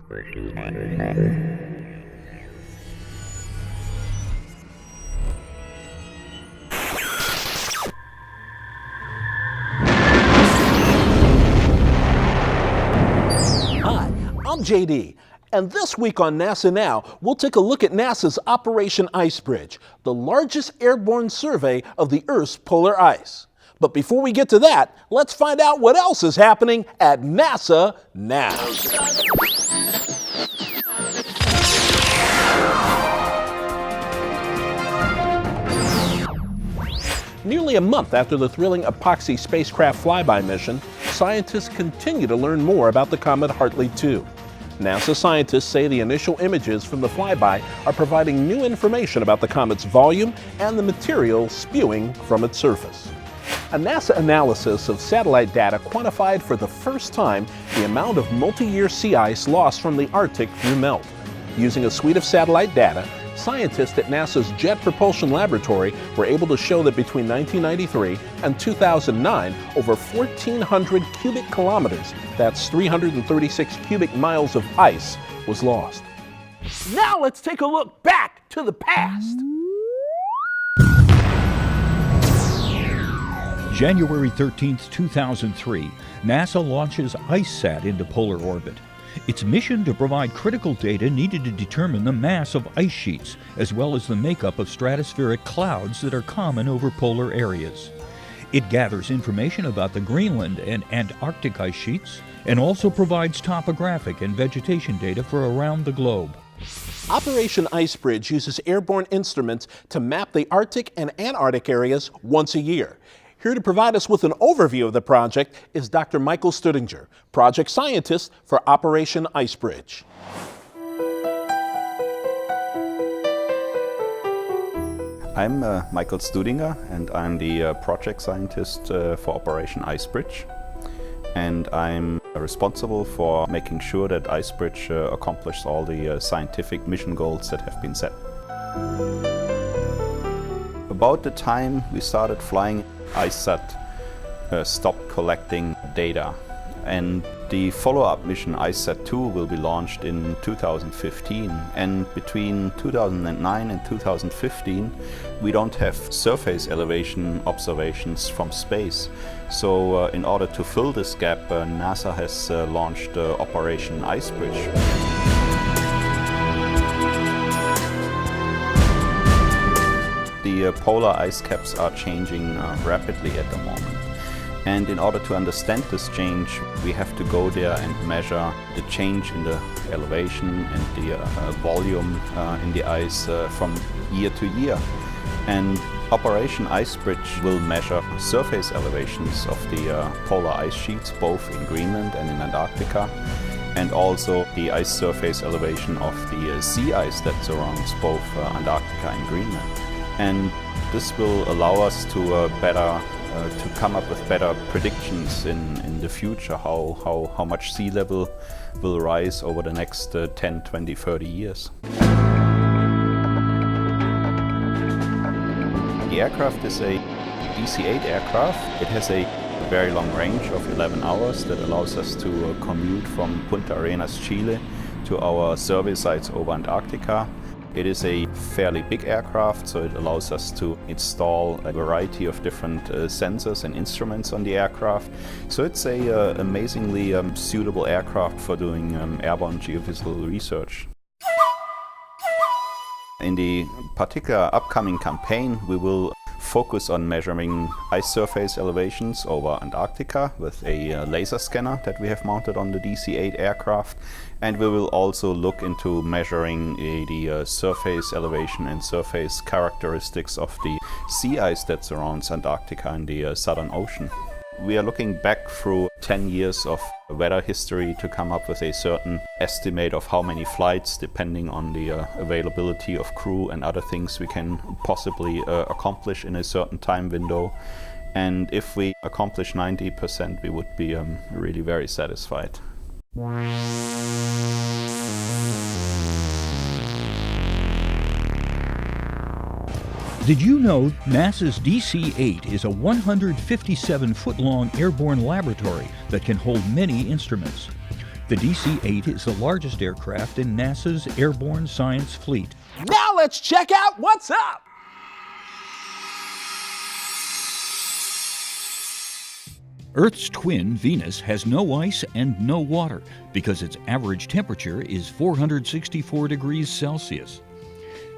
Hi, I'm JD, and this week on NASA Now, we'll take a look at NASA's Operation IceBridge, the largest airborne survey of the Earth's polar ice. But before we get to that, let's find out what else is happening at NASA Now. Nearly a month after the thrilling Epoxy spacecraft flyby mission, scientists continue to learn more about the comet Hartley 2. NASA scientists say the initial images from the flyby are providing new information about the comet's volume and the material spewing from its surface. A NASA analysis of satellite data quantified for the first time the amount of multi-year sea ice lost from the Arctic through melt. Using a suite of satellite data, scientists at NASA's Jet Propulsion Laboratory were able to show that between 1993 and 2009, over 1,400 cubic kilometers, that's 336 cubic miles of ice, was lost. Now let's take a look back to the past. January 13, 2003, NASA launches IceSat into polar orbit. Its mission to provide critical data needed to determine the mass of ice sheets, as well as the makeup of stratospheric clouds that are common over polar areas. It gathers information about the Greenland and Antarctic ice sheets, and also provides topographic and vegetation data for around the globe. Operation IceBridge uses airborne instruments to map the Arctic and Antarctic areas once a year. Here to provide us with an overview of the project is Dr. Michael Studinger, project scientist for Operation IceBridge. I'm Michael Studinger, and I'm the project scientist for Operation IceBridge. And I'm responsible for making sure that IceBridge accomplishes all the scientific mission goals that have been set. About the time we started flying, IceSat stopped collecting data, and the follow-up mission IceSat 2 will be launched in 2015, and between 2009 and 2015 we don't have surface elevation observations from space. So in order to fill this gap, NASA has launched Operation IceBridge. The polar ice caps are changing rapidly at the moment. And in order to understand this change, we have to go there and measure the change in the elevation and the volume in the ice from year to year. And Operation IceBridge will measure surface elevations of the polar ice sheets, both in Greenland and in Antarctica, and also the ice surface elevation of the sea ice that surrounds both Antarctica and Greenland. And this will allow us to to come up with better predictions in the future, how much sea level will rise over the next 10, 20, 30 years. The aircraft is a DC-8 aircraft. It has a very long range of 11 hours that allows us to commute from Punta Arenas, Chile to our survey sites over Antarctica. It is a fairly big aircraft, so it allows us to install a variety of different sensors and instruments on the aircraft. So it's a amazingly suitable aircraft for doing airborne geophysical research. In the particular upcoming campaign, we will focus on measuring ice surface elevations over Antarctica with a laser scanner that we have mounted on the DC-8 aircraft. And we will also look into measuring the surface elevation and surface characteristics of the sea ice that surrounds Antarctica and the Southern Ocean. We are looking back through 10 years of weather history to come up with a certain estimate of how many flights, depending on the availability of crew and other things, we can possibly accomplish in a certain time window. And if we accomplish 90%, we would be really very satisfied. Did you know NASA's DC-8 is a 157-foot-long airborne laboratory that can hold many instruments? The DC-8 is the largest aircraft in NASA's airborne science fleet. Now let's check out what's up! Earth's twin, Venus, has no ice and no water because its average temperature is 464 degrees Celsius.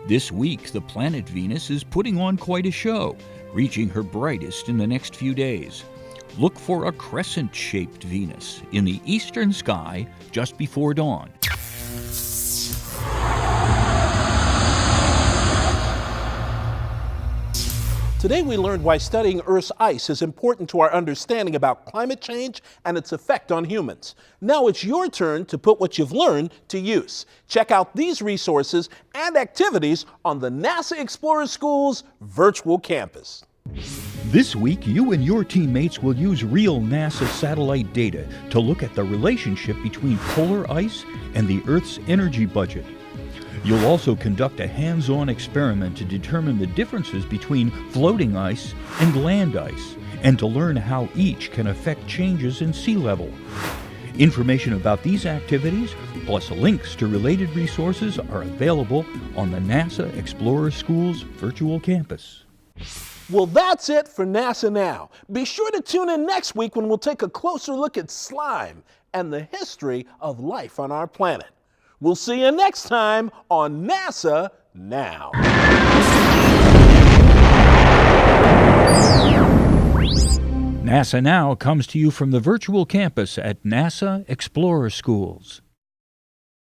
This week, the planet Venus is putting on quite a show, reaching her brightest in the next few days. Look for a crescent-shaped Venus in the eastern sky just before dawn. Today we learned why studying Earth's ice is important to our understanding about climate change and its effect on humans. Now it's your turn to put what you've learned to use. Check out these resources and activities on the NASA Explorer School's virtual campus. This week, you and your teammates will use real NASA satellite data to look at the relationship between polar ice and the Earth's energy budget. You'll also conduct a hands-on experiment to determine the differences between floating ice and land ice, and to learn how each can affect changes in sea level. Information about these activities, plus links to related resources, are available on the NASA Explorer School's virtual campus. Well, that's it for NASA Now. Be sure to tune in next week when we'll take a closer look at slime and the history of life on our planet. We'll see you next time on NASA Now. NASA Now comes to you from the virtual campus at NASA Explorer Schools.